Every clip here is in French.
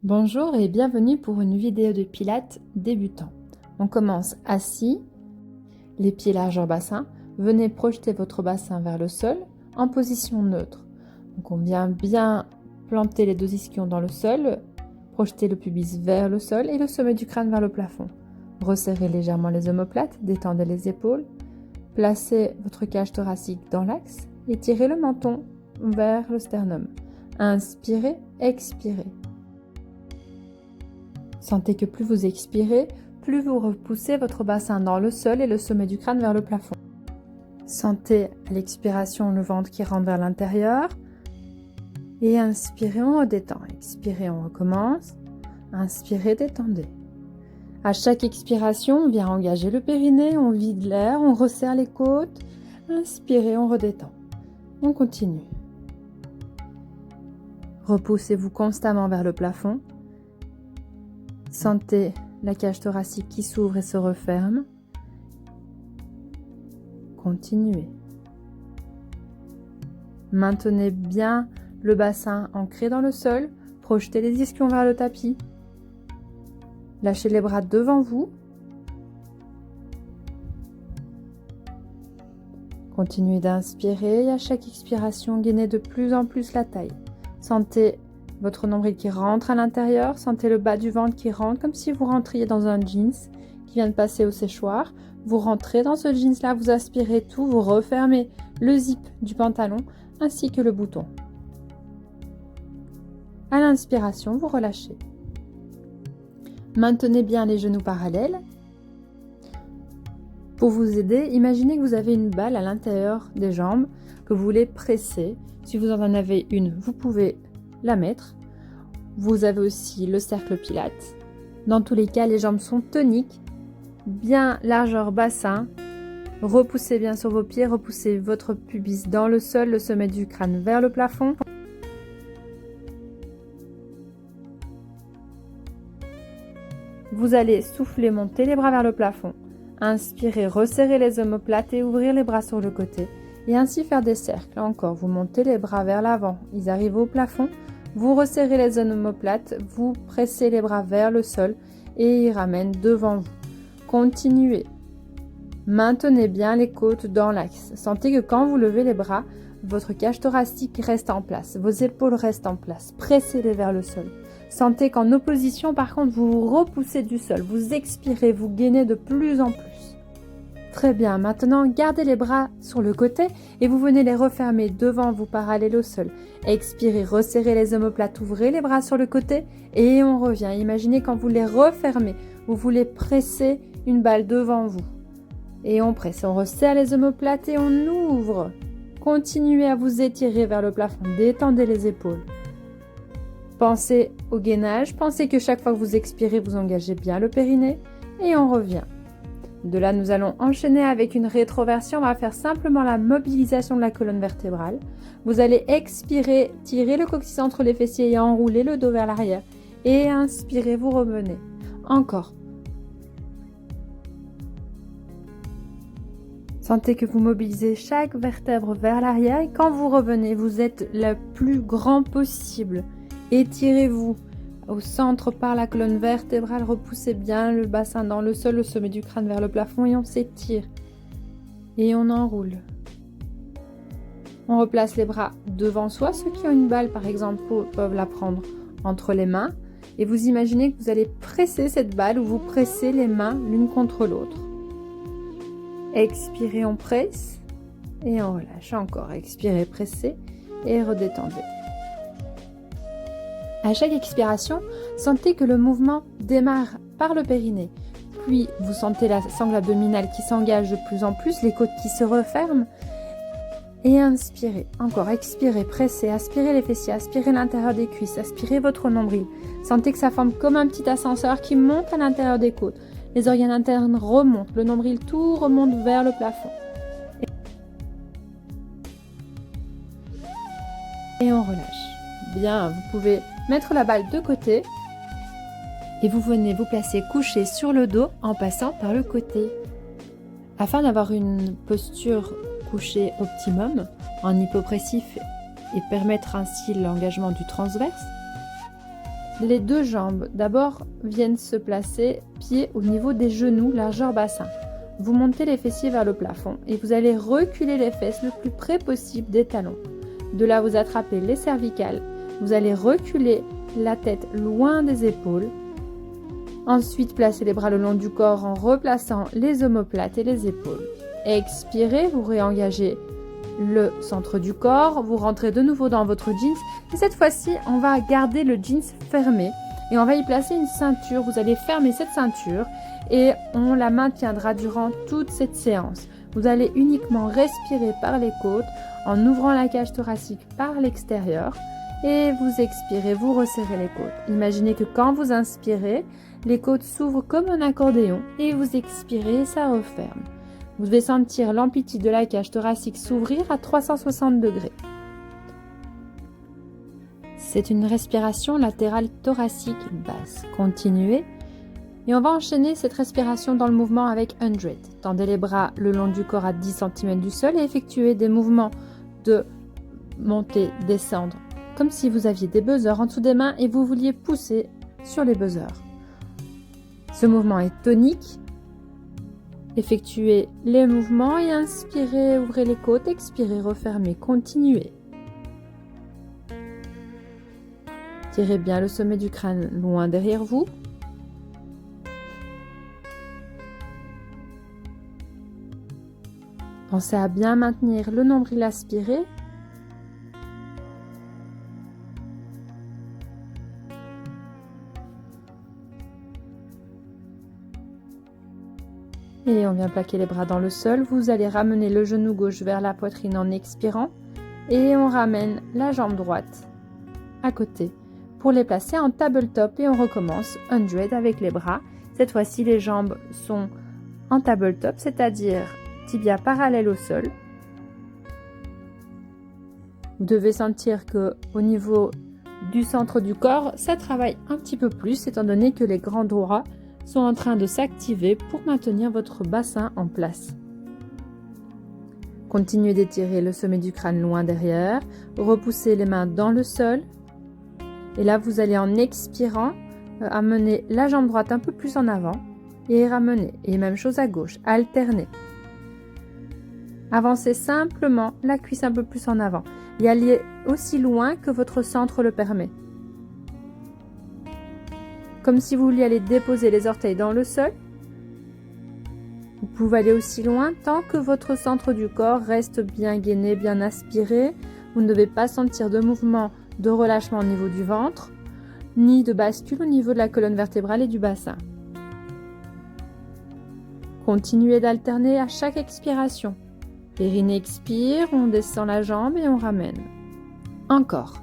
Bonjour et bienvenue pour une vidéo de pilates débutant. On commence assis, les pieds largeur bassin. Venez projeter votre bassin vers le sol en position neutre. Donc on vient bien planter les deux ischions dans le sol, projeter le pubis vers le sol et le sommet du crâne vers le plafond. Resserrez légèrement les omoplates, détendez les épaules, placez votre cage thoracique dans l'axe et tirez le menton vers le sternum. Inspirez, expirez. Sentez que plus vous expirez, plus vous repoussez votre bassin dans le sol et le sommet du crâne vers le plafond. Sentez à l'expiration le ventre qui rentre vers l'intérieur. Et inspirez, on redétend. Expirez, on recommence. Inspirez, détendez. À chaque expiration, on vient engager le périnée, on vide l'air, on resserre les côtes. Inspirez, on redétend. On continue. Repoussez-vous constamment vers le plafond. Sentez la cage thoracique qui s'ouvre et se referme. Continuez. Maintenez bien le bassin ancré dans le sol. Projetez les ischions vers le tapis. Lâchez les bras devant vous. Continuez d'inspirer et à chaque expiration, gainez de plus en plus la taille. Sentez votre nombril qui rentre à l'intérieur, sentez le bas du ventre qui rentre comme si vous rentriez dans un jeans qui vient de passer au séchoir. Vous rentrez dans ce jeans-là, vous aspirez tout, vous refermez le zip du pantalon ainsi que le bouton. À l'inspiration, vous relâchez. Maintenez bien les genoux parallèles. Pour vous aider, imaginez que vous avez une balle à l'intérieur des jambes que vous voulez presser. Si vous en avez une, vous pouvez la mettre. Vous avez aussi le cercle pilates. Dans tous les cas, les jambes sont toniques, bien largeur bassin. Repoussez bien sur vos pieds, repoussez votre pubis dans le sol, le sommet du crâne vers le plafond. Vous allez souffler, monter les bras vers le plafond. Inspirez, resserrez les omoplates et ouvrir les bras sur le côté. Et ainsi faire des cercles. Encore, vous montez les bras vers l'avant. Ils arrivent au plafond. Vous resserrez les omoplates, vous pressez les bras vers le sol et ils ramènent devant vous. Continuez. Maintenez bien les côtes dans l'axe. Sentez que quand vous levez les bras, votre cage thoracique reste en place. Vos épaules restent en place. Pressez-les vers le sol. Sentez qu'en opposition, par contre, vous vous repoussez du sol. Vous expirez, vous gainez de plus en plus. Très bien, maintenant gardez les bras sur le côté et vous venez les refermer devant vous parallèles au sol. Expirez, resserrez les omoplates, ouvrez les bras sur le côté et on revient. Imaginez quand vous les refermez, vous voulez presser une balle devant vous. Et on presse, on resserre les omoplates et on ouvre. Continuez à vous étirer vers le plafond, détendez les épaules. Pensez au gainage, pensez que chaque fois que vous expirez, vous engagez bien le périnée et on revient. De là, nous allons enchaîner avec une rétroversion. On va faire simplement la mobilisation de la colonne vertébrale. Vous allez expirer, tirer le coccyx entre les fessiers et enrouler le dos vers l'arrière. Et inspirez, vous revenez. Encore. Sentez que vous mobilisez chaque vertèbre vers l'arrière et quand vous revenez, vous êtes le plus grand possible. Étirez-vous. Au centre par la colonne vertébrale, repoussez bien le bassin dans le sol, le sommet du crâne vers le plafond et on s'étire. Et on enroule. On replace les bras devant soi. Ceux qui ont une balle par exemple peuvent la prendre entre les mains. Et vous imaginez que vous allez presser cette balle ou vous pressez les mains l'une contre l'autre. Expirez, on presse et on relâche. Encore, expirez, pressez et redétendez. À chaque expiration, sentez que le mouvement démarre par le périnée. Puis, vous sentez la sangle abdominale qui s'engage de plus en plus, les côtes qui se referment. Et inspirez. Encore, expirez, pressez, aspirez les fessiers, aspirez l'intérieur des cuisses, aspirez votre nombril. Sentez que ça forme comme un petit ascenseur qui monte à l'intérieur des côtes. Les organes internes remontent, le nombril tout remonte vers le plafond. Et on relâche. Bien, vous pouvez mettre la balle de côté et vous venez vous placer couché sur le dos en passant par le côté. Afin d'avoir une posture couchée optimum en hypopressif et permettre ainsi l'engagement du transverse, Les deux jambes d'abord viennent se placer pieds au niveau des genoux, largeur bassin. Vous montez les fessiers vers le plafond et vous allez reculer les fesses le plus près possible des talons. De là, vous attrapez les cervicales. Vous allez reculer la tête loin des épaules. Ensuite, placez les bras le long du corps en replaçant les omoplates et les épaules. Expirez, vous réengagez le centre du corps, vous rentrez de nouveau dans votre jeans et cette fois-ci, on va garder le jeans fermé et on va y placer une ceinture. Vous allez fermer cette ceinture et on la maintiendra durant toute cette séance. Vous allez uniquement respirer par les côtes en ouvrant la cage thoracique par l'extérieur et vous expirez, vous resserrez les côtes. Imaginez que quand vous inspirez, les côtes s'ouvrent comme un accordéon et vous expirez, ça referme. Vous devez sentir l'amplitude de la cage thoracique s'ouvrir à 360 degrés. C'est une respiration latérale thoracique basse. Continuez. Et on va enchaîner cette respiration dans le mouvement avec 100. Tendez les bras le long du corps à 10 cm du sol et effectuez des mouvements de monter, descendre, comme si vous aviez des buzzers en dessous des mains et vous vouliez pousser sur les buzzers. Ce mouvement est tonique. Effectuez les mouvements et inspirez, ouvrez les côtes, expirez, refermez, continuez. Tirez bien le sommet du crâne loin derrière vous. Pensez à bien maintenir le nombril aspiré. Et on vient plaquer les bras dans le sol. Vous allez ramener le genou gauche vers la poitrine en expirant. Et on ramène la jambe droite à côté pour les placer en tabletop. Et on recommence 100 avec les bras. Cette fois-ci, les jambes sont en tabletop, c'est-à-dire tibia parallèle au sol. Vous devez sentir que au niveau du centre du corps, ça travaille un petit peu plus, étant donné que les grands droits sont en train de s'activer pour maintenir votre bassin en place. Continuez d'étirer le sommet du crâne loin derrière, repoussez les mains dans le sol. Et là, vous allez en expirant amener la jambe droite un peu plus en avant et ramener. Et même chose à gauche, alternez. Avancez simplement la cuisse un peu plus en avant et allez aussi loin que votre centre le permet. Comme si vous vouliez aller déposer les orteils dans le sol. Vous pouvez aller aussi loin tant que votre centre du corps reste bien gainé, bien aspiré. Vous ne devez pas sentir de mouvement de relâchement au niveau du ventre, ni de bascule au niveau de la colonne vertébrale et du bassin. Continuez d'alterner à chaque expiration. Périnée expire, on descend la jambe et on ramène. Encore.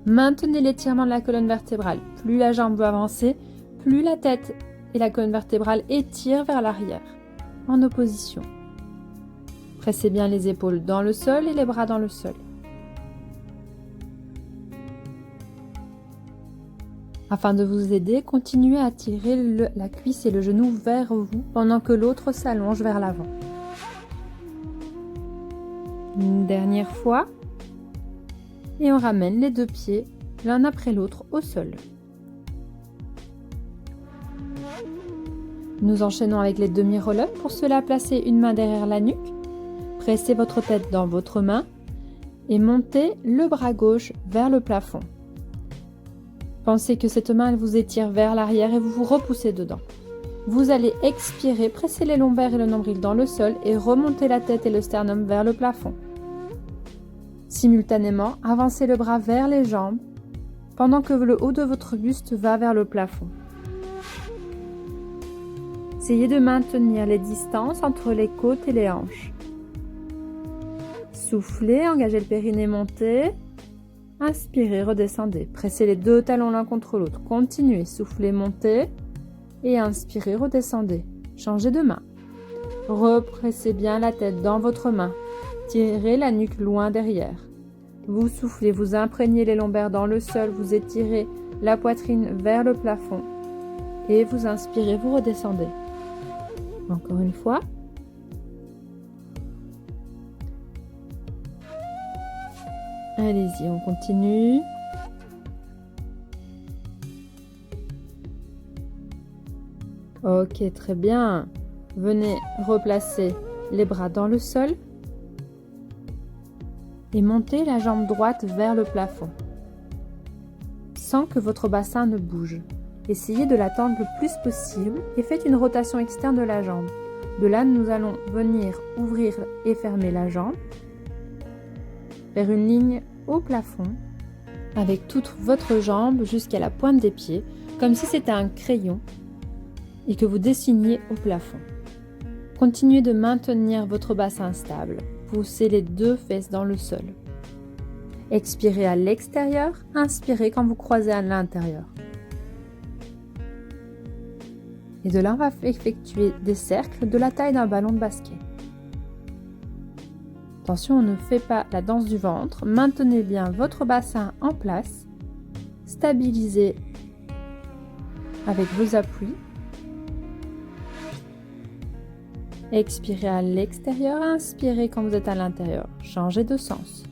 Maintenez l'étirement de la colonne vertébrale. Plus la jambe va avancer, plus la tête et la colonne vertébrale étirent vers l'arrière, en opposition. Pressez bien les épaules dans le sol et les bras dans le sol. Afin de vous aider, continuez à tirer la cuisse et le genou vers vous pendant que l'autre s'allonge vers l'avant. Une dernière fois. Et on ramène les deux pieds l'un après l'autre au sol. Nous enchaînons avec les demi-roll-up. Pour cela, placez une main derrière la nuque, pressez votre tête dans votre main et montez le bras gauche vers le plafond. Pensez que cette main elle vous étire vers l'arrière et vous vous repoussez dedans. Vous allez expirer, presser les lombaires et le nombril dans le sol et remonter la tête et le sternum vers le plafond. Simultanément, avancez le bras vers les jambes pendant que le haut de votre buste va vers le plafond. Essayez de maintenir les distances entre les côtes et les hanches. Soufflez, engagez le périnée, montez. Inspirez, redescendez. Pressez les deux talons l'un contre l'autre. Continuez, soufflez, montez. Et inspirez, redescendez. Changez de main. Repressez bien la tête dans votre main. Tirez la nuque loin derrière. Vous soufflez, vous imprégnez les lombaires dans le sol, vous étirez la poitrine vers le plafond. Et vous inspirez, vous redescendez. Encore une fois. Allez-y, on continue. Ok, très bien. Venez replacer les bras dans le sol et montez la jambe droite vers le plafond, sans que votre bassin ne bouge. Essayez de la tendre le plus possible et faites une rotation externe de la jambe. De là, nous allons venir ouvrir et fermer la jambe, faire une ligne au plafond avec toute votre jambe jusqu'à la pointe des pieds, comme si c'était un crayon et que vous dessiniez au plafond. Continuez de maintenir votre bassin stable. Poussez les deux fesses dans le sol. Expirez à l'extérieur, inspirez quand vous croisez à l'intérieur. Et de là, on va effectuer des cercles de la taille d'un ballon de basket. Attention, on ne fait pas la danse du ventre. Maintenez bien votre bassin en place. Stabilisez avec vos appuis. Expirez à l'extérieur, inspirez quand vous êtes à l'intérieur. Changez de sens.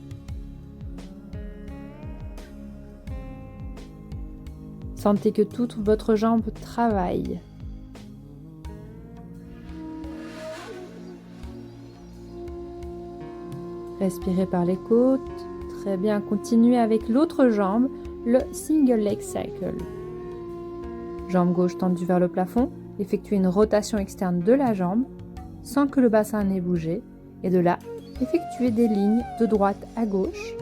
Sentez que toute votre jambe travaille. Respirez par les côtes. Très bien, continuez avec l'autre jambe, le single leg cycle. Jambe gauche tendue vers le plafond. Effectuez une rotation externe de la jambe sans que le bassin n'ait bougé. Et de là, effectuez des lignes de droite à gauche.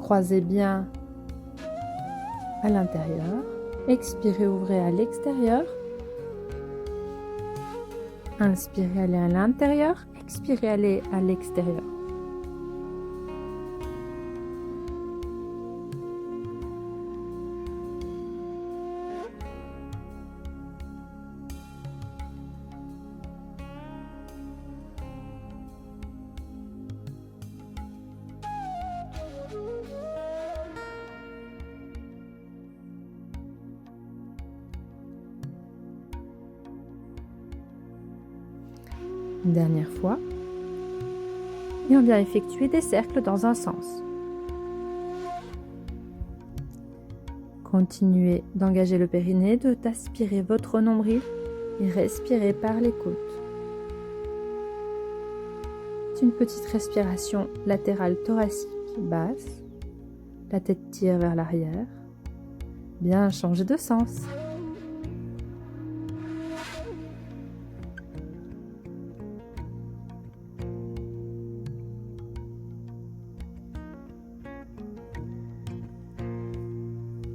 Croisez bien à l'intérieur. Expirez, ouvrez à l'extérieur. Inspirez, allez à l'intérieur. Expirez, allez à l'extérieur. Une dernière fois. Et on vient effectuer des cercles dans un sens. Continuez d'engager le périnée, d'aspirer votre nombril et respirez par les côtes. C'est une petite respiration latérale thoracique basse. La tête tire vers l'arrière. Bien, changez de sens.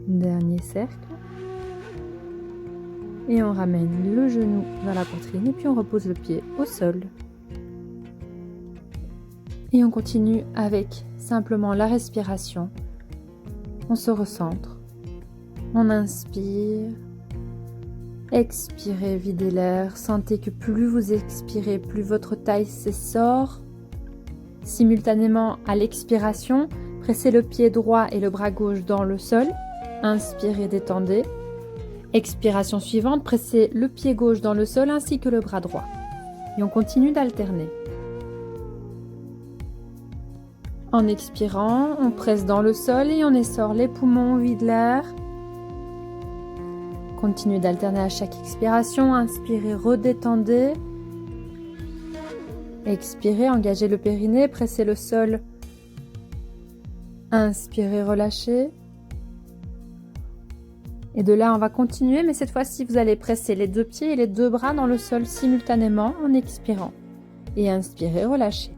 Dernier cercle. Et on ramène le genou vers la poitrine et puis on repose le pied au sol. Et on continue avec simplement la respiration. On se recentre. On inspire. Expirez, videz l'air. Sentez que plus vous expirez, plus votre taille s'essore. Simultanément à l'expiration, pressez le pied droit et le bras gauche dans le sol. Inspirez, détendez. Expiration suivante, pressez le pied gauche dans le sol ainsi que le bras droit. Et on continue d'alterner. En expirant, on presse dans le sol et on essore les poumons, on vide l'air. Continuez d'alterner à chaque expiration. Inspirez, redétendez. Expirez, engagez le périnée, pressez le sol. Inspirez, relâchez. Et de là, on va continuer, mais cette fois-ci, vous allez presser les deux pieds et les deux bras dans le sol simultanément en expirant. Et inspirez, relâchez.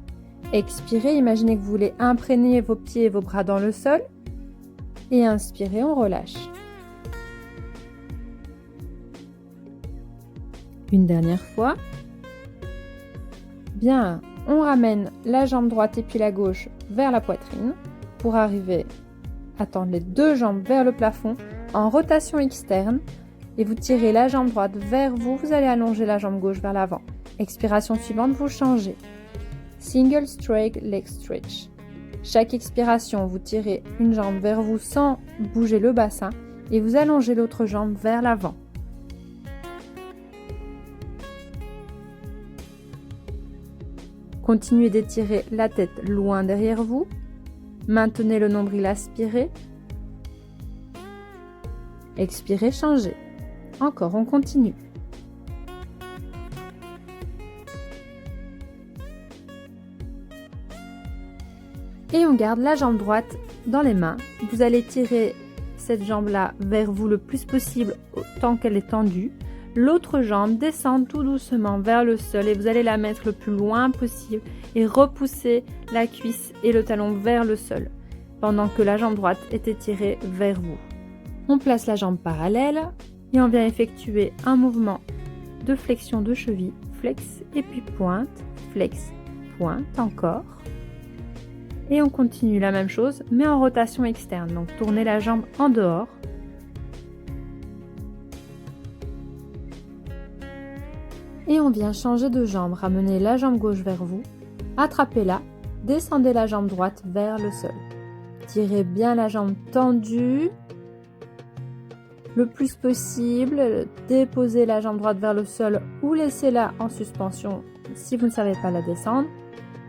Expirez, imaginez que vous voulez imprégner vos pieds et vos bras dans le sol. Et inspirez, on relâche. Une dernière fois. Bien, on ramène la jambe droite et puis la gauche vers la poitrine pour arriver à tendre les deux jambes vers le plafond en rotation externe et vous tirez la jambe droite vers vous, vous allez allonger la jambe gauche vers l'avant. Expiration suivante, vous changez. Single straight leg stretch. Chaque expiration, vous tirez une jambe vers vous sans bouger le bassin et vous allongez l'autre jambe vers l'avant. Continuez d'étirer la tête loin derrière vous. Maintenez le nombril aspiré. Expirez, changez. Encore, on continue. Et on garde la jambe droite dans les mains. Vous allez tirer cette jambe-là vers vous le plus possible tant qu'elle est tendue. L'autre jambe descend tout doucement vers le sol et vous allez la mettre le plus loin possible et repousser la cuisse et le talon vers le sol pendant que la jambe droite est étirée vers vous. On place la jambe parallèle et on vient effectuer un mouvement de flexion de cheville, flex et puis pointe, flex, pointe encore. Et on continue la même chose mais en rotation externe, donc tournez la jambe en dehors. Et on vient changer de jambe, ramener la jambe gauche vers vous, attrapez-la, descendez la jambe droite vers le sol. Tirez bien la jambe tendue le plus possible, déposez la jambe droite vers le sol ou laissez-la en suspension si vous ne savez pas la descendre.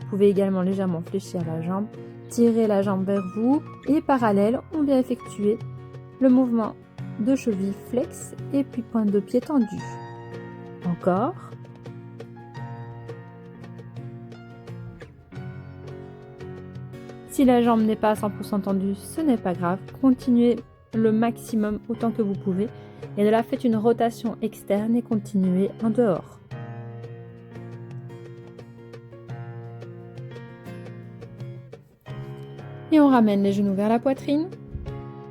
Vous pouvez également légèrement fléchir la jambe, tirez la jambe vers vous et parallèle, on vient effectuer le mouvement de cheville flex et puis pointe de pied tendue. Encore. Si la jambe n'est pas à 100% tendue, ce n'est pas grave. Continuez le maximum autant que vous pouvez. Et de là, faites une rotation externe et continuez en dehors. Et on ramène les genoux vers la poitrine.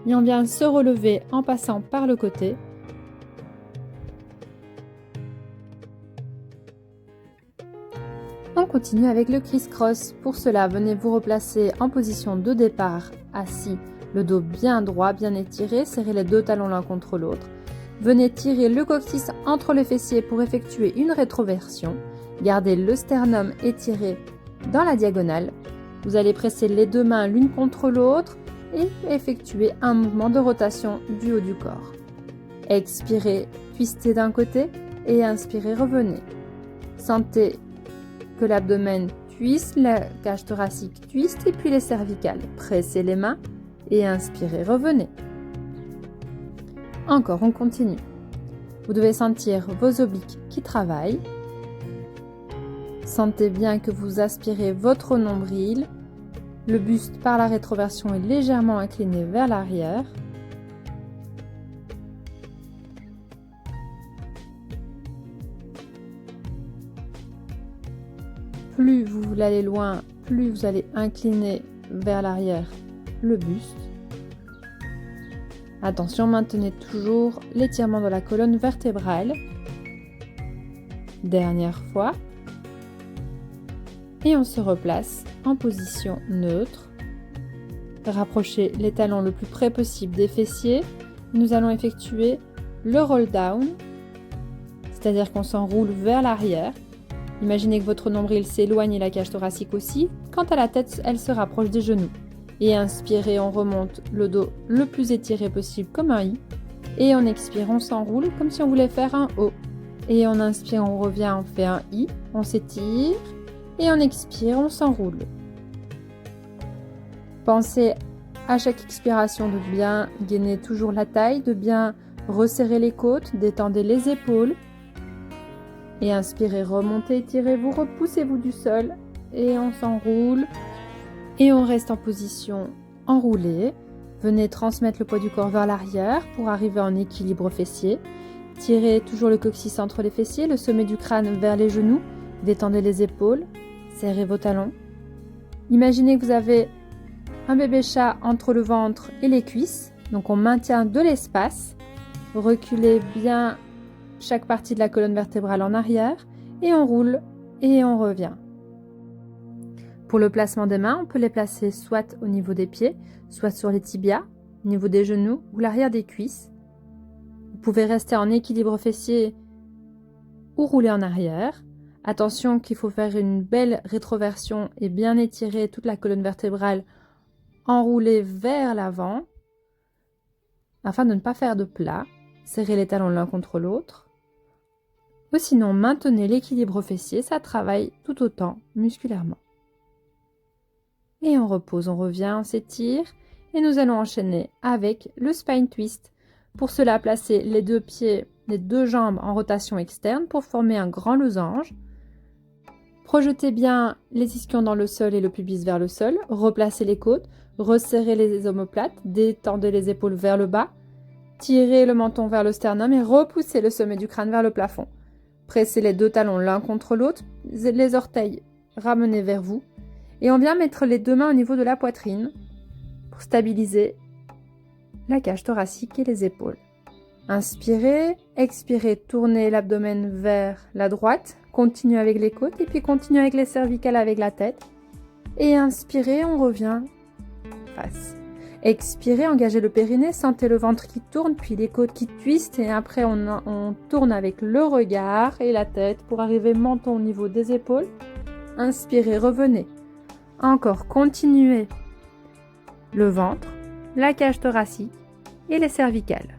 Et on vient se relever en passant par le côté. On continue avec le criss-cross. Pour cela, venez vous replacer en position de départ, assis, le dos bien droit, bien étiré, serrez les deux talons l'un contre l'autre. Venez tirer le coccyx entre les fessiers pour effectuer une rétroversion. Gardez le sternum étiré dans la diagonale. Vous allez presser les deux mains l'une contre l'autre et effectuer un mouvement de rotation du haut du corps. Expirez, twistez d'un côté et inspirez, revenez. Sentez que l'abdomen twiste, la cage thoracique twiste et puis les cervicales. Pressez les mains et inspirez, revenez. Encore, on continue. Vous devez sentir vos obliques qui travaillent. Sentez bien que vous aspirez votre nombril. Le buste par la rétroversion est légèrement incliné vers l'arrière. Plus vous allez loin, plus vous allez incliner vers l'arrière le buste. Attention, maintenez toujours l'étirement de la colonne vertébrale. Dernière fois. Et on se replace en position neutre. Rapprochez les talons le plus près possible des fessiers. Nous allons effectuer le roll down, c'est-à-dire qu'on s'enroule vers l'arrière. Imaginez que votre nombril s'éloigne et la cage thoracique aussi. Quant à la tête, elle se rapproche des genoux. Et inspirez, on remonte le dos le plus étiré possible comme un I. Et on expire, on s'enroule comme si on voulait faire un O. Et on inspire, on revient, on fait un I. On s'étire. Et on expire, on s'enroule. Pensez à chaque expiration de bien gainer toujours la taille, de bien resserrer les côtes, détendez les épaules. Et inspirez, remontez, étirez-vous, repoussez-vous du sol et on s'enroule. Et on reste en position enroulée. Venez transmettre le poids du corps vers l'arrière pour arriver en équilibre fessier. Tirez toujours le coccyx entre les fessiers, le sommet du crâne vers les genoux. Détendez les épaules, serrez vos talons. Imaginez que vous avez un bébé chat entre le ventre et les cuisses. Donc on maintient de l'espace. Reculez bien chaque partie de la colonne vertébrale en arrière et on roule et on revient. Pour le placement des mains, on peut les placer soit au niveau des pieds, soit sur les tibias, au niveau des genoux ou l'arrière des cuisses. Vous pouvez rester en équilibre fessier ou rouler en arrière. Attention qu'il faut faire une belle rétroversion et bien étirer toute la colonne vertébrale, enrouler vers l'avant afin de ne pas faire de plat. Serrez les talons l'un contre l'autre. Ou sinon, maintenez l'équilibre fessier, ça travaille tout autant musculairement. Et on repose, on revient, on s'étire et nous allons enchaîner avec le spine twist. Pour cela, placez les deux pieds, les deux jambes en rotation externe pour former un grand losange. Projetez bien les ischions dans le sol et le pubis vers le sol. Replacez les côtes, resserrez les omoplates, détendez les épaules vers le bas. Tirez le menton vers le sternum et repoussez le sommet du crâne vers le plafond. Pressez les deux talons l'un contre l'autre, les orteils ramenés vers vous. Et on vient mettre les deux mains au niveau de la poitrine pour stabiliser la cage thoracique et les épaules. Inspirez, expirez, tournez l'abdomen vers la droite, continuez avec les côtes et puis continuez avec les cervicales avec la tête. Et inspirez, on revient face. Expirez, engagez le périnée, sentez le ventre qui tourne, puis les côtes qui twistent et après on tourne avec le regard et la tête pour arriver menton au niveau des épaules. Inspirez, revenez. Encore, continuez le ventre, la cage thoracique et les cervicales.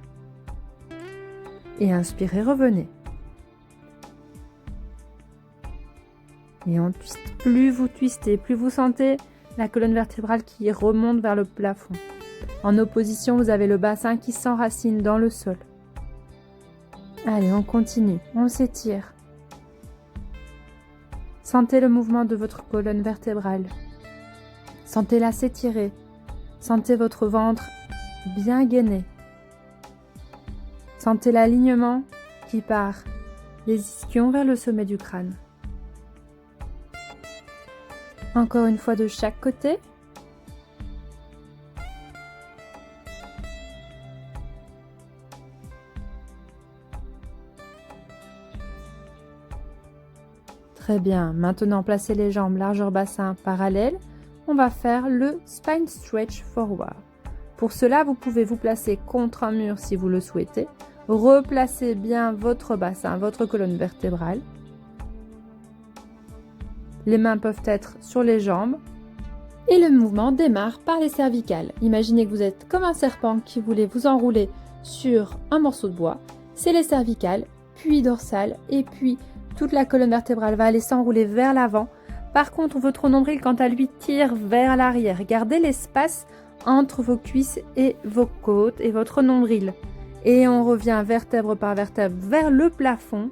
Et inspirez, revenez. Et on twiste. Plus vous twistez, plus vous sentez la colonne vertébrale qui remonte vers le plafond. En opposition, vous avez le bassin qui s'enracine dans le sol. Allez, on continue, on s'étire. Sentez le mouvement de votre colonne vertébrale. Sentez-la s'étirer. Sentez votre ventre bien gainé. Sentez l'alignement qui part des ischions vers le sommet du crâne. Encore une fois de chaque côté. Très bien. Maintenant, placez les jambes largeur bassin parallèle. On va faire le spine stretch forward. Pour cela, vous pouvez vous placer contre un mur si vous le souhaitez. Replacez bien votre bassin, votre colonne vertébrale. Les mains peuvent être sur les jambes. Et le mouvement démarre par les cervicales. Imaginez que vous êtes comme un serpent qui voulait vous enrouler sur un morceau de bois. C'est les cervicales, puis dorsales, et puis toute la colonne vertébrale va aller s'enrouler vers l'avant. Par contre, votre nombril, quant à lui, tire vers l'arrière. Gardez l'espace entre vos cuisses et vos côtes et votre nombril. Et on revient vertèbre par vertèbre vers le plafond.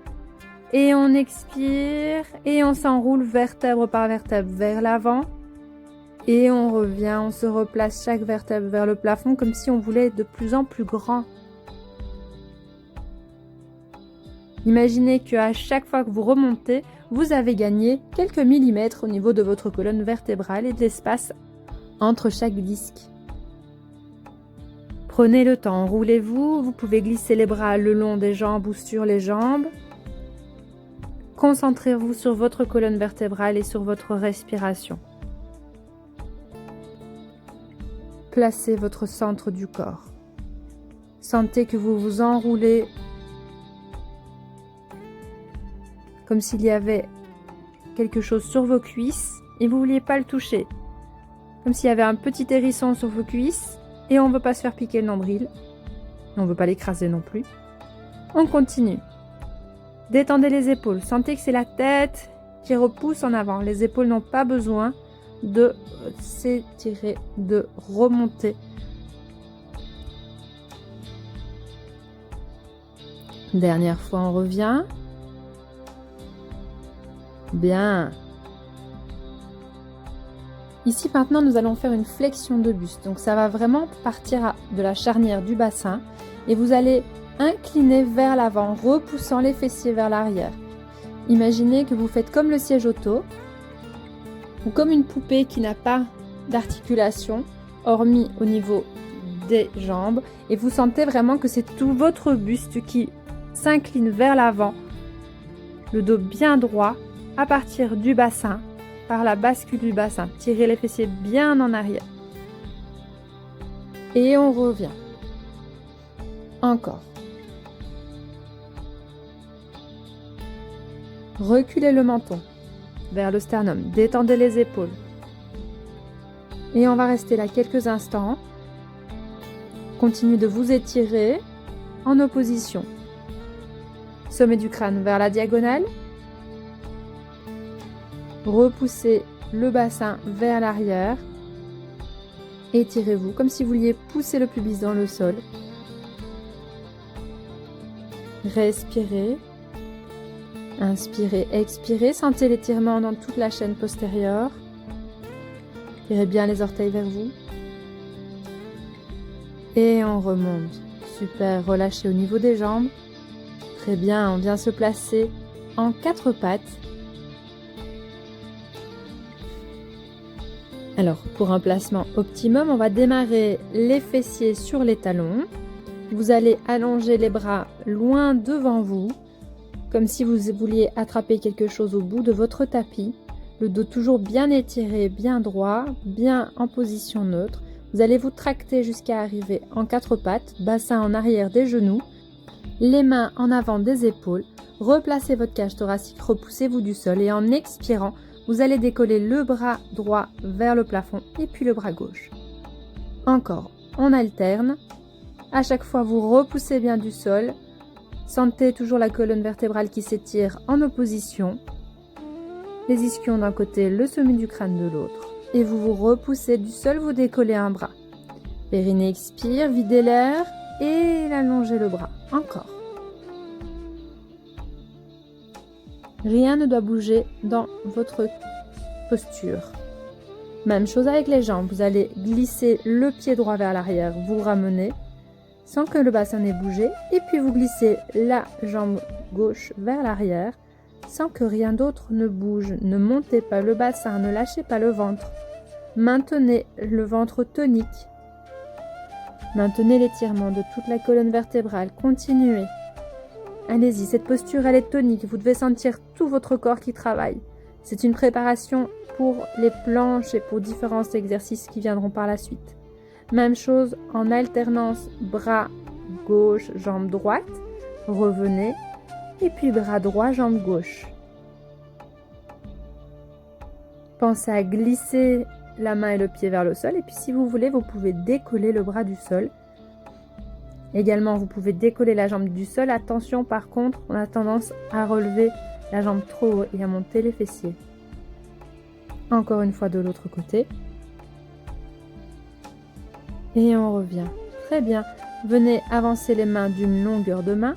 Et on expire et on s'enroule vertèbre par vertèbre vers l'avant. Et on revient, on se replace chaque vertèbre vers le plafond comme si on voulait être de plus en plus grand. Imaginez qu'à chaque fois que vous remontez, vous avez gagné quelques millimètres au niveau de votre colonne vertébrale et de l'espace entre chaque disque. Prenez le temps, enroulez-vous, vous pouvez glisser les bras le long des jambes ou sur les jambes. Concentrez-vous sur votre colonne vertébrale et sur votre respiration. Placez votre centre du corps. Sentez que vous vous enroulez comme s'il y avait quelque chose sur vos cuisses et vous ne vouliez pas le toucher. Comme s'il y avait un petit hérisson sur vos cuisses et on ne veut pas se faire piquer le nombril. On ne veut pas l'écraser non plus. On continue. Détendez les épaules. Sentez que c'est la tête qui repousse en avant. Les épaules n'ont pas besoin de s'étirer, de remonter. Dernière fois, on revient. Bien. Ici, maintenant, nous allons faire une flexion de buste. Donc, ça va vraiment partir de la charnière du bassin et vous allez incliner vers l'avant, repoussant les fessiers vers l'arrière. Imaginez que vous faites comme le siège auto ou comme une poupée qui n'a pas d'articulation, hormis au niveau des jambes. Et vous sentez vraiment que c'est tout votre buste qui s'incline vers l'avant, le dos bien droit, à partir du bassin, par la bascule du bassin. Tirez les fessiers bien en arrière. Et on revient. Encore. Reculez le menton vers le sternum. Détendez les épaules. Et on va rester là quelques instants. Continuez de vous étirer en opposition. Sommet du crâne vers la diagonale. Repoussez le bassin vers l'arrière. Étirez-vous comme si vous vouliez pousser le pubis dans le sol. Respirez. Inspirez, expirez. Sentez l'étirement dans toute la chaîne postérieure. Tirez bien les orteils vers vous. Et on remonte. Super, relâchez au niveau des jambes. Très bien, on vient se placer en 4 pattes. Alors, pour un placement optimum, on va démarrer les fessiers sur les talons. Vous allez allonger les bras loin devant vous, comme si vous vouliez attraper quelque chose au bout de votre tapis. Le dos toujours bien étiré, bien droit, bien en position neutre. Vous allez vous tracter jusqu'à arriver en 4 pattes, bassin en arrière des genoux, les mains en avant des épaules. Replacez votre cage thoracique, repoussez-vous du sol et en expirant, vous allez décoller le bras droit vers le plafond et puis le bras gauche. Encore, on alterne. À chaque fois, vous repoussez bien du sol. Sentez toujours la colonne vertébrale qui s'étire en opposition. Les ischions d'un côté, le sommet du crâne de l'autre. Et vous vous repoussez du sol, vous décollez un bras. Périnée expire, videz l'air et allongez le bras. Encore. Rien ne doit bouger dans votre posture. Même chose avec les jambes. Vous allez glisser le pied droit vers l'arrière, vous ramenez sans que le bassin n'ait bougé. Et puis vous glissez la jambe gauche vers l'arrière sans que rien d'autre ne bouge. Ne montez pas le bassin, ne lâchez pas le ventre. Maintenez le ventre tonique. Maintenez l'étirement de toute la colonne vertébrale. Continuez. Allez-y, cette posture, elle est tonique. Vous devez sentir tout votre corps qui travaille. C'est une préparation pour les planches et pour différents exercices qui viendront par la suite. Même chose en alternance, bras gauche, jambe droite. Revenez. Et puis bras droit, jambe gauche. Pensez à glisser la main et le pied vers le sol. Et puis si vous voulez, vous pouvez décoller le bras du sol. Également, vous pouvez décoller la jambe du sol. Attention, par contre, on a tendance à relever la jambe trop haut et à monter les fessiers. Encore une fois de l'autre côté. Et on revient. Très bien. Venez avancer les mains d'une longueur de main.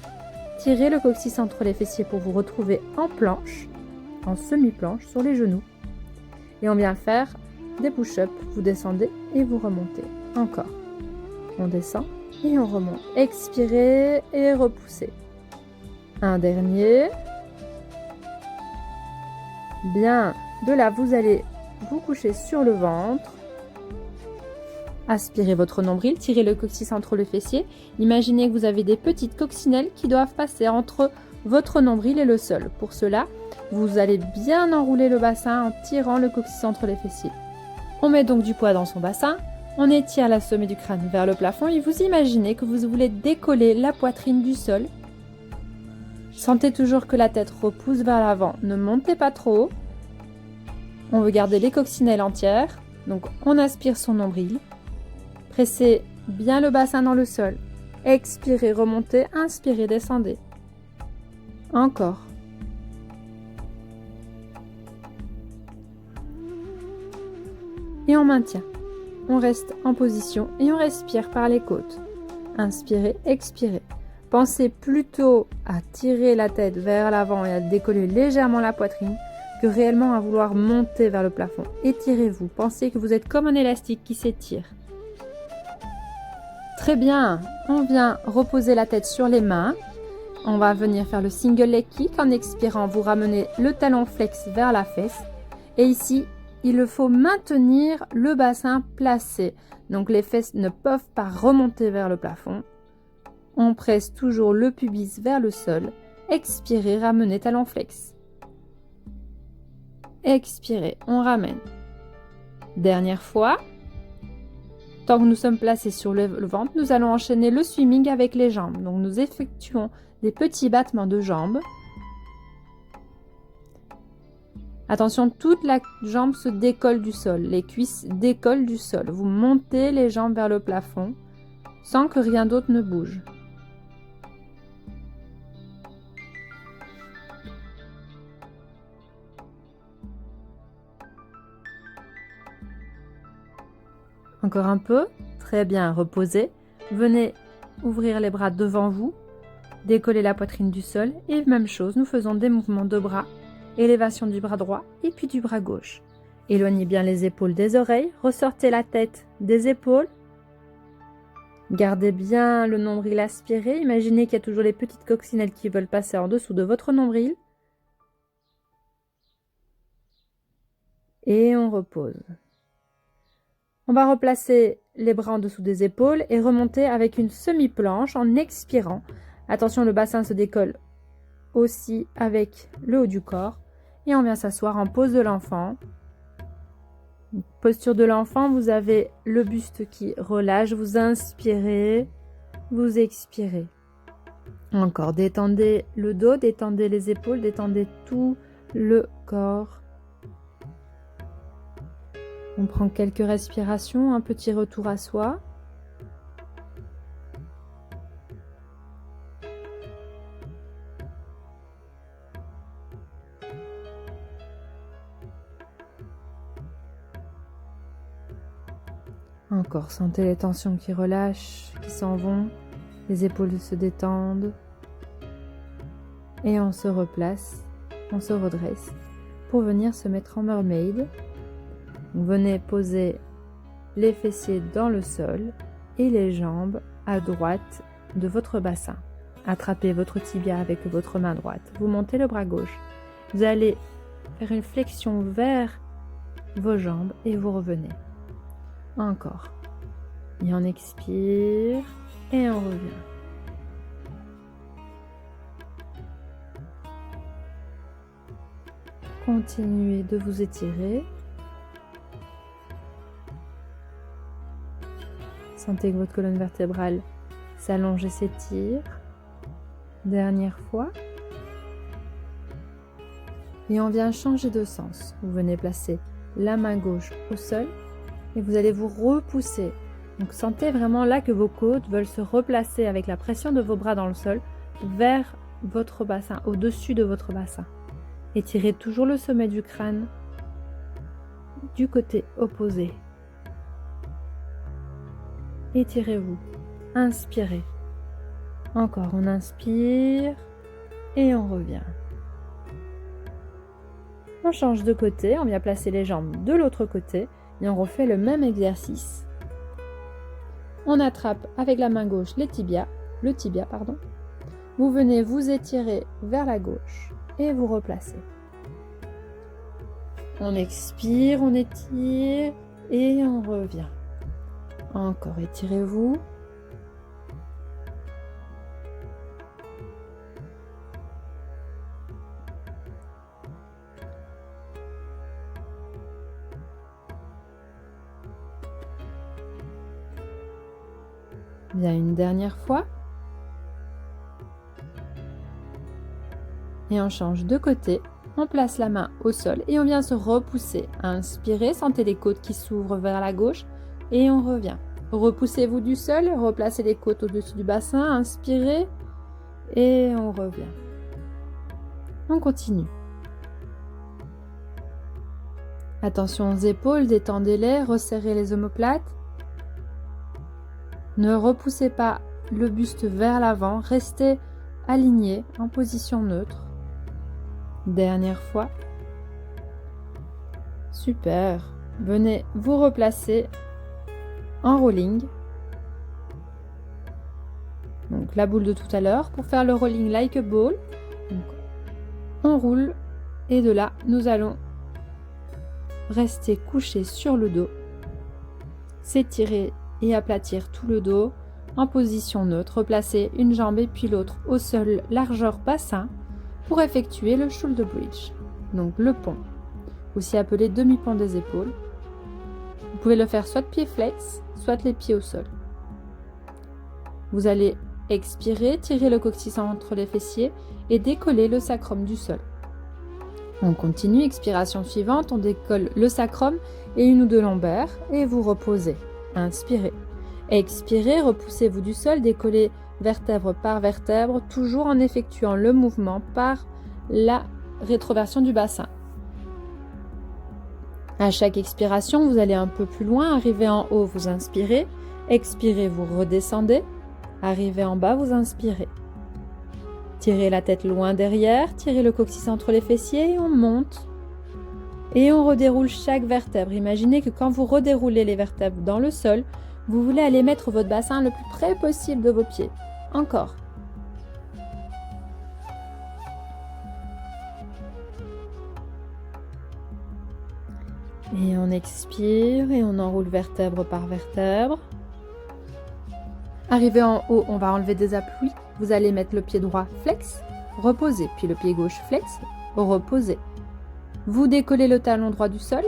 Tirez le coccyx entre les fessiers pour vous retrouver en planche, en semi-planche, sur les genoux. Et on vient faire des push-ups. Vous descendez et vous remontez. Encore. On descend. Et on remonte. Expirez et repoussez. Un dernier. Bien. De là, vous allez vous coucher sur le ventre. Aspirez votre nombril. Tirez le coccyx entre le fessier. Imaginez que vous avez des petites coccinelles qui doivent passer entre votre nombril et le sol. Pour cela, vous allez bien enrouler le bassin en tirant le coccyx entre les fessiers. On met donc du poids dans son bassin. On étire la sommet du crâne vers le plafond et vous imaginez que vous voulez décoller la poitrine du sol. Sentez toujours que la tête repousse vers l'avant. Ne montez pas trop haut. On veut garder les coccinelles entières. Donc on aspire son nombril. Pressez bien le bassin dans le sol. Expirez, remontez. Inspirez, descendez. Encore. Et on maintient. On reste en position et on respire par les côtes. Inspirez, expirez. Pensez plutôt à tirer la tête vers l'avant et à décoller légèrement la poitrine que réellement à vouloir monter vers le plafond. Étirez-vous. Pensez que vous êtes comme un élastique qui s'étire. Très bien. On vient reposer la tête sur les mains. On va venir faire le single leg kick. En expirant, vous ramenez le talon flex vers la fesse. Et ici, il faut maintenir le bassin placé. Donc les fesses ne peuvent pas remonter vers le plafond. On presse toujours le pubis vers le sol. Expirez, ramenez talon flex. Expirez, on ramène. Dernière fois. Tant que nous sommes placés sur le ventre, nous allons enchaîner le swimming avec les jambes. Donc nous effectuons des petits battements de jambes. Attention, toute la jambe se décolle du sol. Les cuisses décollent du sol. Vous montez les jambes vers le plafond sans que rien d'autre ne bouge. Encore un peu. Très bien, reposez. Venez ouvrir les bras devant vous. Décollez la poitrine du sol et même chose, nous faisons des mouvements de bras, élévation du bras droit et puis du bras gauche. Éloignez bien les épaules des oreilles, ressortez la tête des épaules. Gardez bien le nombril aspiré, imaginez qu'il y a toujours les petites coccinelles qui veulent passer en dessous de votre nombril. Et on repose. On va replacer les bras en dessous des épaules et remonter avec une semi-planche en expirant. Attention, le bassin se décolle aussi avec le haut du corps. Et on vient s'asseoir en pose de l'enfant. Posture de l'enfant, vous avez le buste qui relâche. Vous inspirez, vous expirez. Encore, détendez le dos, détendez les épaules, détendez tout le corps. On prend quelques respirations, un petit retour à soi. Encore, sentez les tensions qui relâchent, qui s'en vont, les épaules se détendent. Et on se replace, on se redresse pour venir se mettre en mermaid. Venez poser les fessiers dans le sol et les jambes à droite de votre bassin. Attrapez votre tibia avec votre main droite. Vous montez le bras gauche. Vous allez faire une flexion vers vos jambes et vous revenez. Encore. Et on expire et on revient. Continuez de vous étirer. Sentez que votre colonne vertébrale s'allonge et s'étire. Dernière fois. Et on vient changer de sens. Vous venez placer la main gauche au sol et vous allez vous repousser. Donc sentez vraiment là que vos côtes veulent se replacer avec la pression de vos bras dans le sol vers votre bassin, au-dessus de votre bassin. Étirez toujours le sommet du crâne du côté opposé. Étirez-vous. Inspirez. Encore, on inspire et on revient. On change de côté, on vient placer les jambes de l'autre côté et on refait le même exercice. On attrape avec la main gauche le tibia. Vous venez vous étirer vers la gauche et vous replacez. On expire, on étire et on revient. Encore, étirez-vous. Bien, une dernière fois. Et on change de côté. On place la main au sol et on vient se repousser. Inspirez, sentez les côtes qui s'ouvrent vers la gauche et on revient. Repoussez-vous du sol, replacez les côtes au-dessus du bassin, inspirez et on revient. On continue. Attention aux épaules, détendez-les, resserrez les omoplates. Ne repoussez pas le buste vers l'avant, restez aligné en position neutre. Dernière fois. Super. Venez vous replacer en rolling. Donc la boule de tout à l'heure. Pour faire le rolling like a ball, donc, on roule et de là, nous allons rester couché sur le dos, s'étirer et aplatir tout le dos en position neutre. Replacer une jambe et puis l'autre au sol, largeur bassin, pour effectuer le shoulder bridge, donc le pont, aussi appelé demi-pont des épaules. Vous pouvez le faire soit de pied flex, soit les pieds au sol. Vous allez expirer, tirer le coccyx entre les fessiers et décoller le sacrum du sol. On continue, expiration suivante, on décolle le sacrum et une ou deux lombaires et vous reposez. Inspirez. Expirez, repoussez-vous du sol, décollez vertèbre par vertèbre, toujours en effectuant le mouvement par la rétroversion du bassin. À chaque expiration, vous allez un peu plus loin, arrivez en haut, vous inspirez, expirez, vous redescendez, arrivez en bas, vous inspirez. Tirez la tête loin derrière, tirez le coccyx entre les fessiers et on monte. Et on redéroule chaque vertèbre. Imaginez que quand vous redéroulez les vertèbres dans le sol, vous voulez aller mettre votre bassin le plus près possible de vos pieds. Encore. Et on expire et on enroule vertèbre par vertèbre. Arrivé en haut, on va enlever des appuis. Vous allez mettre le pied droit flex, reposer, puis le pied gauche flex, reposer. Vous décollez le talon droit du sol,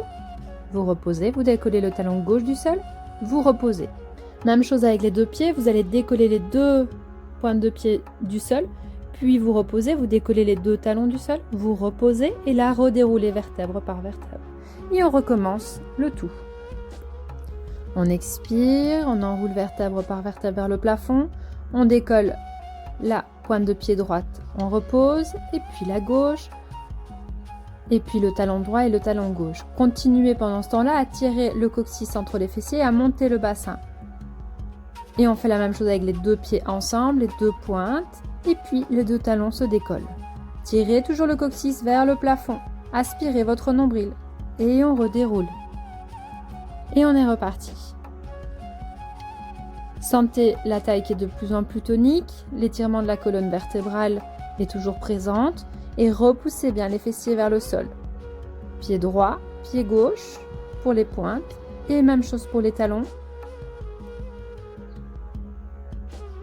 vous reposez, vous décollez le talon gauche du sol, vous reposez. Même chose avec les deux pieds, vous allez décoller les deux pointes de pied du sol, puis vous reposez, vous décollez les deux talons du sol, vous reposez et là redéroulez vertèbre par vertèbre. Et on recommence le tout. On expire, on enroule vertèbre par vertèbre vers le plafond, on décolle la pointe de pied droite, on repose, et puis la gauche, et puis le talon droit et le talon gauche. Continuez pendant ce temps-là à tirer le coccyx entre les fessiers et à monter le bassin. Et on fait la même chose avec les deux pieds ensemble, les deux pointes, et puis les deux talons se décollent. Tirez toujours le coccyx vers le plafond, aspirez votre nombril, et on redéroule. Et on est reparti. Sentez la taille qui est de plus en plus tonique, l'étirement de la colonne vertébrale est toujours présente et repoussez bien les fessiers vers le sol. Pied droit, pied gauche pour les pointes et même chose pour les talons.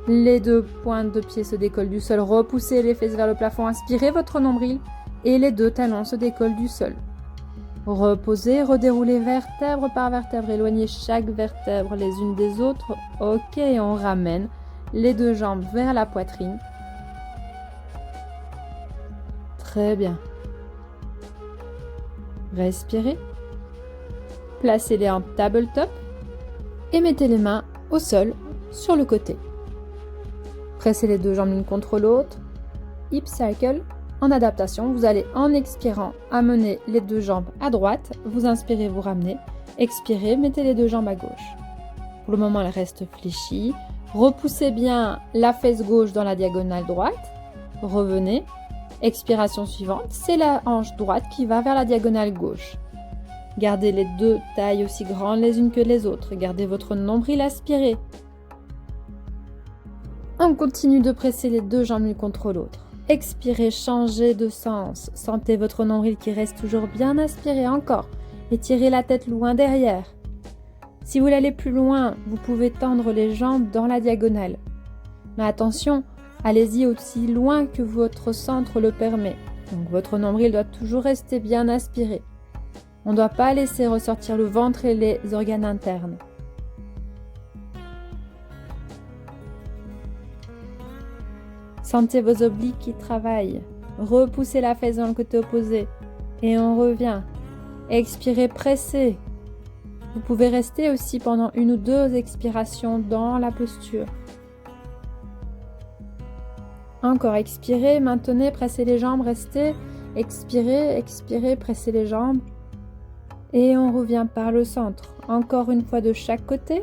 Les deux pointes de pied se décollent du sol, repoussez les fesses vers le plafond, inspirez votre nombril et les deux talons se décollent du sol. Reposez, redéroulez vertèbre par vertèbre, éloignez chaque vertèbre les unes des autres. Ok, on ramène les deux jambes vers la poitrine. Très bien. Respirez. Placez-les en tabletop et mettez les mains au sol sur le côté. Pressez les deux jambes l'une contre l'autre. Hip circle. En adaptation, vous allez en expirant amener les deux jambes à droite, vous inspirez, vous ramenez, expirez, mettez les deux jambes à gauche. Pour le moment, elles restent fléchies. Repoussez bien la fesse gauche dans la diagonale droite. Revenez. Expiration suivante, c'est la hanche droite qui va vers la diagonale gauche. Gardez les deux tailles aussi grandes les unes que les autres. Gardez votre nombril aspiré. On continue de presser les deux jambes l'une contre l'autre. Expirez, changez de sens. Sentez votre nombril qui reste toujours bien aspiré encore. Étirez la tête loin derrière. Si vous voulez aller plus loin, vous pouvez tendre les jambes dans la diagonale. Mais attention, allez-y aussi loin que votre centre le permet. Donc votre nombril doit toujours rester bien aspiré. On ne doit pas laisser ressortir le ventre et les organes internes. Sentez vos obliques qui travaillent. Repoussez la fesse dans le côté opposé. Et on revient. Expirez, pressez. Vous pouvez rester aussi pendant une ou deux expirations dans la posture. Encore, expirez, maintenez, pressez les jambes, restez. Expirez, expirez, pressez les jambes. Et on revient par le centre. Encore une fois de chaque côté.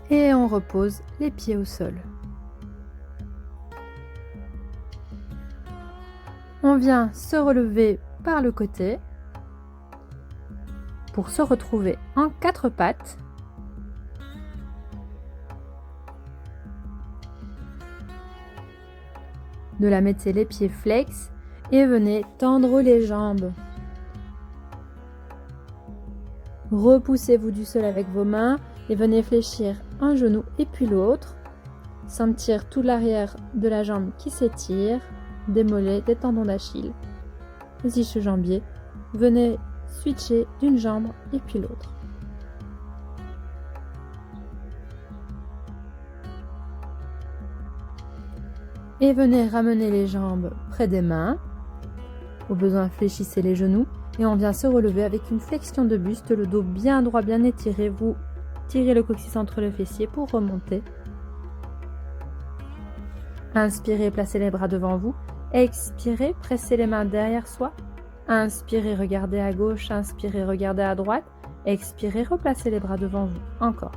Et on repose les pieds au sol. On vient se relever par le côté pour se retrouver en quatre pattes. De la mettez les pieds flex et venez tendre les jambes. Repoussez-vous du sol avec vos mains et venez fléchir un genou et puis l'autre. Sentir tout l'arrière de la jambe qui s'étire, des mollets, des tendons d'Achille, les ischio-jambiers. Venez switcher d'une jambe et puis l'autre. Et venez ramener les jambes près des mains. Au besoin, fléchissez les genoux. Et on vient se relever avec une flexion de buste, le dos bien droit, bien étiré. Vous tirez le coccyx entre les fessiers pour remonter. Inspirez, placez les bras devant vous. Expirez, pressez les mains derrière soi. Inspirez, regardez à gauche. Inspirez, regardez à droite. Expirez, replacez les bras devant vous. Encore.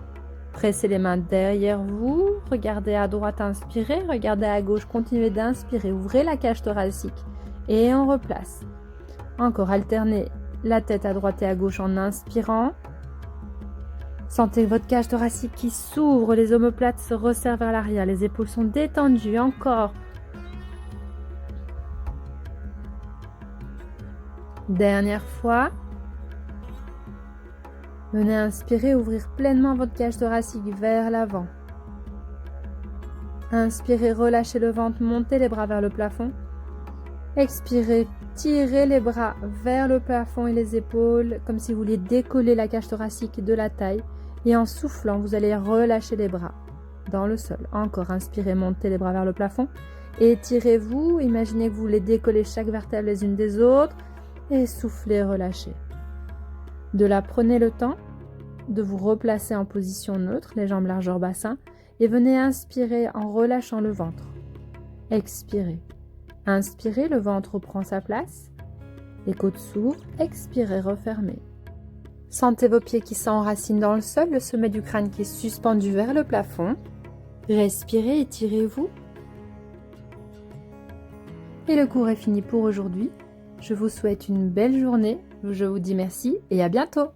Pressez les mains derrière vous, regardez à droite, inspirez, regardez à gauche, continuez d'inspirer, ouvrez la cage thoracique et on replace. Encore, alternez la tête à droite et à gauche en inspirant. Sentez votre cage thoracique qui s'ouvre, les omoplates se resserrent vers l'arrière, les épaules sont détendues, encore. Dernière fois. Venez inspirer, ouvrir pleinement votre cage thoracique vers l'avant. Inspirez, relâchez le ventre, montez les bras vers le plafond. Expirez, tirez les bras vers le plafond et les épaules, comme si vous vouliez décoller la cage thoracique de la taille. Et en soufflant, vous allez relâcher les bras dans le sol. Encore, inspirez, montez les bras vers le plafond. Étirez-vous, imaginez que vous voulez décoller chaque vertèbre les unes des autres. Et soufflez, relâchez. De là, prenez le temps de vous replacer en position neutre, les jambes largeur bassin, et venez inspirer en relâchant le ventre. Expirez. Inspirez, le ventre reprend sa place. Les côtes s'ouvrent. Expirez, refermez. Sentez vos pieds qui s'enracinent dans le sol, le sommet du crâne qui est suspendu vers le plafond. Respirez, étirez-vous. Et le cours est fini pour aujourd'hui. Je vous souhaite une belle journée. Je vous dis merci et à bientôt.